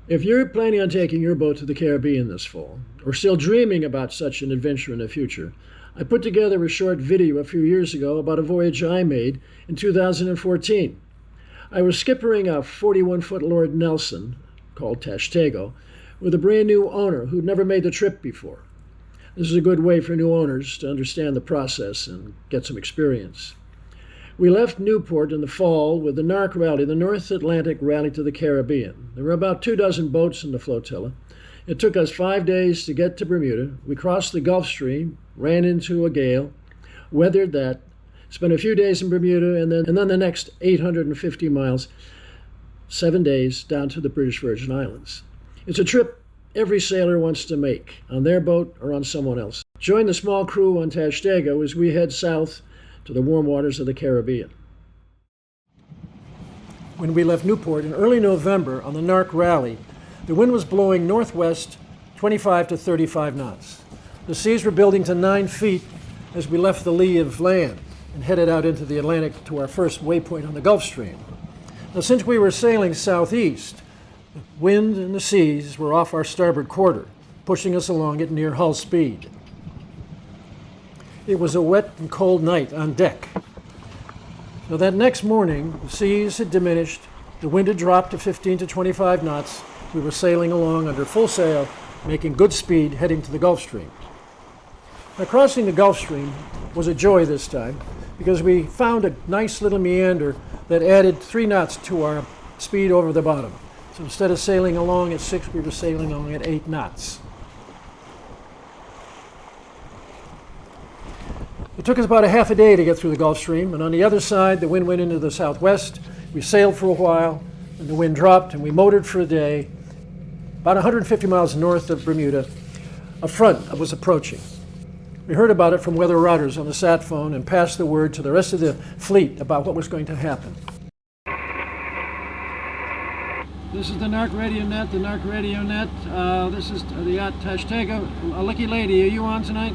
If you're planning on taking your boat to the Caribbean this fall, or still dreaming about such an adventure in the future, I put together a short video a few years ago about a voyage I made in 2014. I was skippering a 41-foot Lord Nelson, called Tashtago, with a brand new owner who'd never made the trip before. This is a good way for new owners to understand the process and get some experience. We left Newport in the fall with the NARC Rally, the North Atlantic Rally to the Caribbean. There were about 24 boats in the flotilla. It took us 5 days to get to Bermuda. We crossed the Gulf Stream, ran into a gale, weathered that, spent a few days in Bermuda, and then the next 850 miles, 7 days, down to the British Virgin Islands. It's a trip every sailor wants to make, on their boat or on someone else. Join the small crew on Tashtago as we head south to the warm waters of the Caribbean. When we left Newport in early November on the NARC Rally, the wind was blowing northwest 25 to 35 knots. The seas were building to 9 feet as we left the lee of land and headed out into the Atlantic to our first waypoint on the Gulf Stream. Now, since we were sailing southeast, the wind and the seas were off our starboard quarter, pushing us along at near hull speed. It was a wet and cold night on deck. So that next morning, the seas had diminished, the wind had dropped to 15 to 25 knots. We were sailing along under full sail, making good speed, heading to the Gulf Stream. Now, crossing the Gulf Stream was a joy this time because we found a nice little meander that added 3 knots to our speed over the bottom. So instead of sailing along at 6, we were sailing along at 8 knots. It took us about a half a day to get through the Gulf Stream, and on the other side, the wind went into the southwest. We sailed for a while, and the wind dropped, and we motored for a day. About 150 miles north of Bermuda, a front was approaching. We heard about it from weather routers on the sat phone and passed the word to the rest of the fleet about what was going to happen. This is the NARC Radio Net, this is the yacht Tashtago. Lucky Lady, are you on tonight?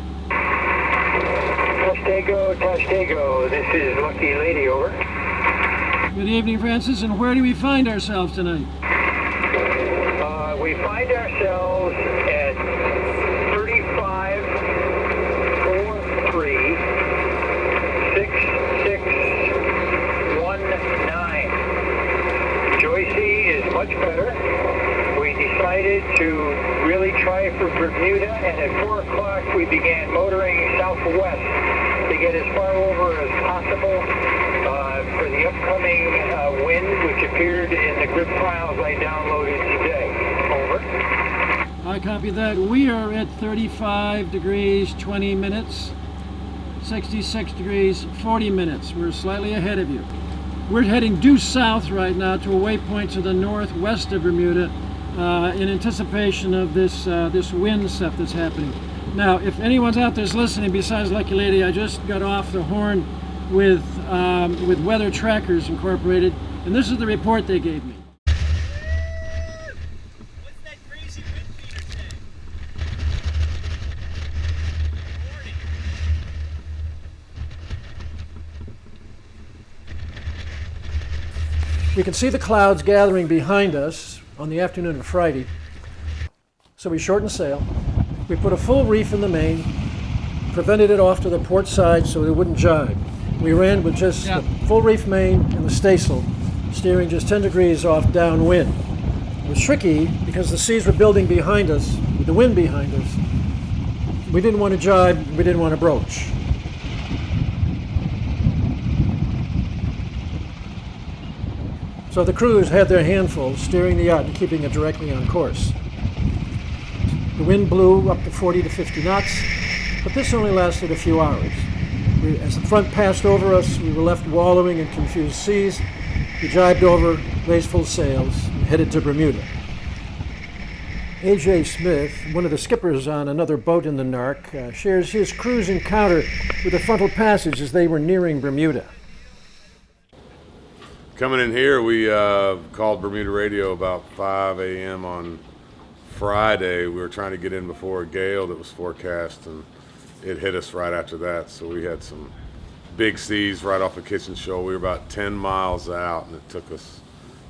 Tashtago, this is Lucky Lady, over. Good evening, Francis, and where do we find ourselves tonight? We find ourselves at 35436619. Joycey is much better. We decided to really try for Bermuda, and at 4 o'clock we began motoring southwest to get as far over as possible for the upcoming wind, which appeared in the grid files I downloaded today. Over. I copy that. We are at 35 degrees 20 minutes, 66 degrees 40 minutes. We're slightly ahead of you. We're heading due south right now to a waypoint to the northwest of Bermuda in anticipation of this wind stuff that's happening. Now, if anyone's out there's listening besides Lucky Lady, I just got off the horn with Weather Trackers Incorporated, and this is the report they gave me. What's that crazy wind feeder say? Morning. We can see the clouds gathering behind us on the afternoon of Friday, so we shortened sail. We put a full reef in the main, prevented it off to the port side so it wouldn't jibe. We ran with just the full reef main and the staysail, steering just 10 degrees off downwind. It was tricky because the seas were building behind us, with the wind behind us. We didn't want to jibe, we didn't want to broach. So the crews had their handful, steering the yacht and keeping it directly on course. The wind blew up to 40 to 50 knots, but this only lasted a few hours. As the front passed over us, we were left wallowing in confused seas. We jibed over, raised full sails, and headed to Bermuda. A.J. Smith, one of the skippers on another boat in the NARC, shares his crew's encounter with the frontal passage as they were nearing Bermuda. Coming in here, we called Bermuda Radio about 5 a.m. on Friday. We were trying to get in before a gale that was forecast, and it hit us right after that. So we had some big seas right off of Kitchen Shoal. We were about 10 miles out, and it took us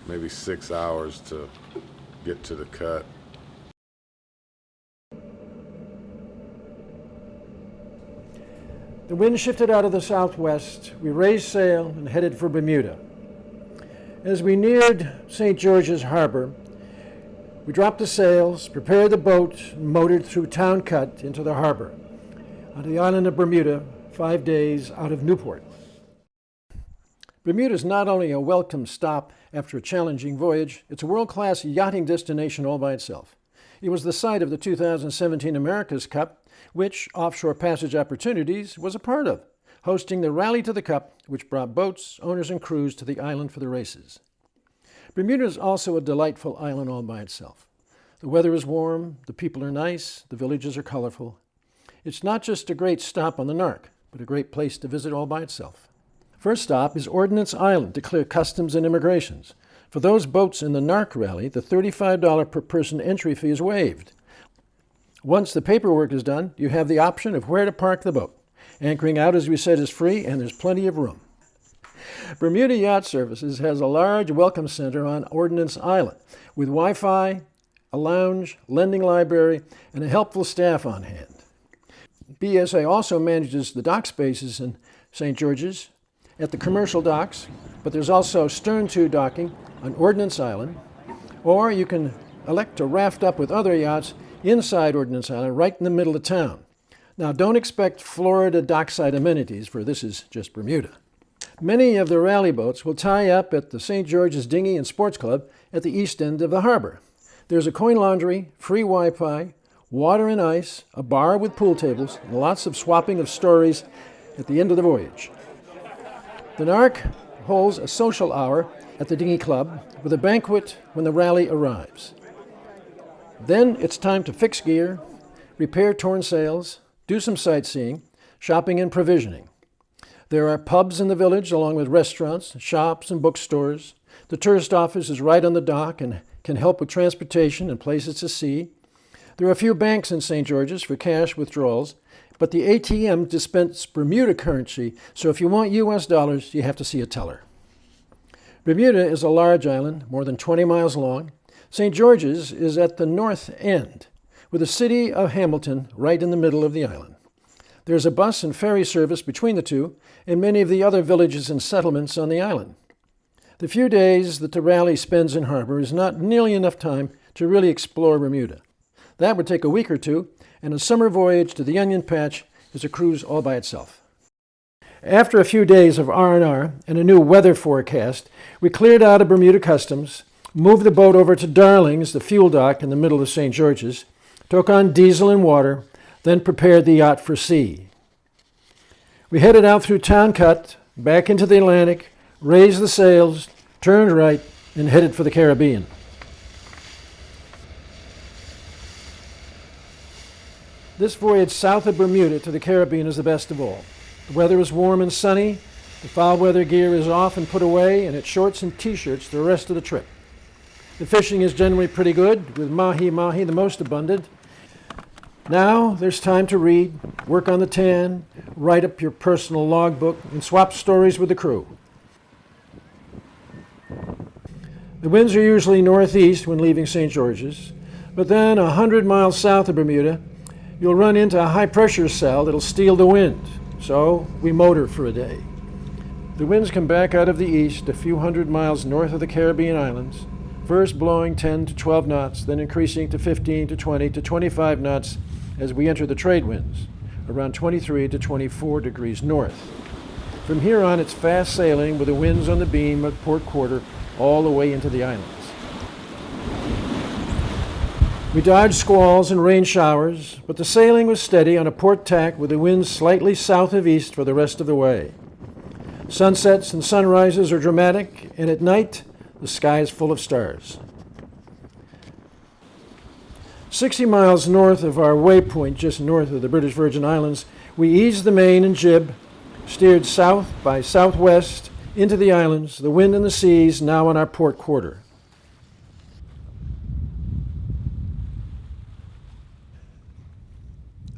maybe 6 hours to get to the cut. The wind shifted out of the southwest. We raised sail and headed for Bermuda. As we neared St. George's Harbor, we dropped the sails, prepared the boat, and motored through Town Cut into the harbor, onto the island of Bermuda, 5 days out of Newport. Bermuda is not only a welcome stop after a challenging voyage, it's a world-class yachting destination all by itself. It was the site of the 2017 America's Cup, which Offshore Passage Opportunities was a part of, hosting the Rally to the Cup, which brought boats, owners, and crews to the island for the races. Bermuda is also a delightful island all by itself. The weather is warm, the people are nice, the villages are colorful. It's not just a great stop on the Nark, but a great place to visit all by itself. First stop is Ordnance Island to clear customs and immigrations. For those boats in the Nark Rally, the $35 per person entry fee is waived. Once the paperwork is done, you have the option of where to park the boat. Anchoring out, as we said, is free, and there's plenty of room. Bermuda Yacht Services has a large welcome center on Ordnance Island with Wi-Fi, a lounge, lending library, and a helpful staff on hand. BSA also manages the dock spaces in St. George's at the commercial docks, but there's also stern-to docking on Ordnance Island, or you can elect to raft up with other yachts inside Ordnance Island right in the middle of town. Now, don't expect Florida dockside amenities, for this is just Bermuda. Many of the rally boats will tie up at the St. George's Dinghy and Sports Club at the east end of the harbor. There's a coin laundry, free Wi-Fi, water and ice, a bar with pool tables, and lots of swapping of stories at the end of the voyage. The Nark holds a social hour at the Dinghy Club with a banquet when the rally arrives. Then it's time to fix gear, repair torn sails, do some sightseeing, shopping and provisioning. There are pubs in the village along with restaurants, shops, and bookstores. The tourist office is right on the dock and can help with transportation and places to see. There are a few banks in St. George's for cash withdrawals, but the ATM dispense Bermuda currency, so if you want US dollars, you have to see a teller. Bermuda is a large island, more than 20 miles long. St. George's is at the north end, with the city of Hamilton right in the middle of the island. There's a bus and ferry service between the two and many of the other villages and settlements on the island. The few days that the rally spends in harbor is not nearly enough time to really explore Bermuda. That would take a week or two, and a summer voyage to the Onion Patch is a cruise all by itself. After a few days of R&R and a new weather forecast, we cleared out of Bermuda Customs, moved the boat over to Darling's, the fuel dock in the middle of St. George's, took on diesel and water, then prepared the yacht for sea. We headed out through Town Cut, back into the Atlantic, raised the sails, turned right, and headed for the Caribbean. This voyage south of Bermuda to the Caribbean is the best of all. The weather is warm and sunny, the foul weather gear is off and put away, and it's shorts and t-shirts the rest of the trip. The fishing is generally pretty good, with mahi-mahi the most abundant. Now there's time to read, work on the tan, write up your personal logbook, and swap stories with the crew. The winds are usually northeast when leaving St. George's, but then 100 miles south of Bermuda, you'll run into a high-pressure cell that'll steal the wind, so we motor for a day. The winds come back out of the east a few hundred miles north of the Caribbean islands, first blowing 10 to 12 knots, then increasing to 15 to 20 to 25 knots as we enter the trade winds, around 23 to 24 degrees north. From here on, it's fast sailing with the winds on the beam at port quarter all the way into the islands. We dodged squalls and rain showers, but the sailing was steady on a port tack with the winds slightly south of east for the rest of the way. Sunsets and sunrises are dramatic, and at night, the sky is full of stars. 60 miles north of our waypoint, just north of the British Virgin Islands, we eased the main and jib, steered south by southwest into the islands, the wind and the seas now on our port quarter.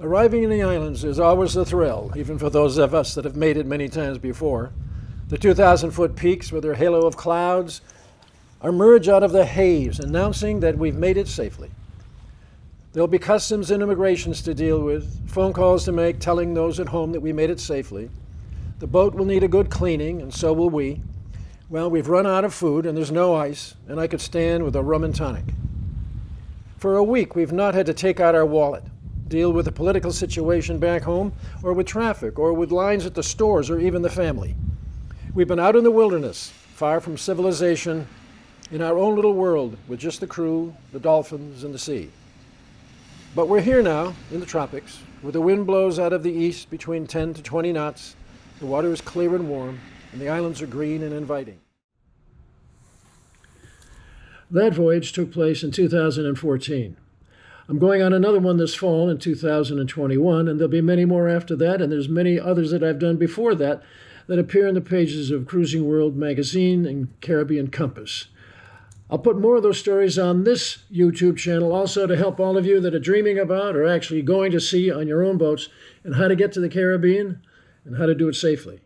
Arriving in the islands is always a thrill, even for those of us that have made it many times before. The 2,000-foot peaks with their halo of clouds, emerge out of the haze, announcing that we've made it safely. There'll be customs and immigrations to deal with, phone calls to make telling those at home that we made it safely. The boat will need a good cleaning, and so will we. Well, we've run out of food, and there's no ice, and I could stand with a rum and tonic. For a week, we've not had to take out our wallet, deal with the political situation back home, or with traffic, or with lines at the stores, or even the family. We've been out in the wilderness, far from civilization, in our own little world, with just the crew, the dolphins, and the sea. But we're here now, in the tropics, where the wind blows out of the east between 10 to 20 knots, the water is clear and warm, and the islands are green and inviting. That voyage took place in 2014. I'm going on another one this fall in 2021, and there'll be many more after that, and there's many others that I've done before that appear in the pages of Cruising World magazine and Caribbean Compass. I'll put more of those stories on this YouTube channel also to help all of you that are dreaming about or actually going to sea on your own boats and how to get to the Caribbean and how to do it safely.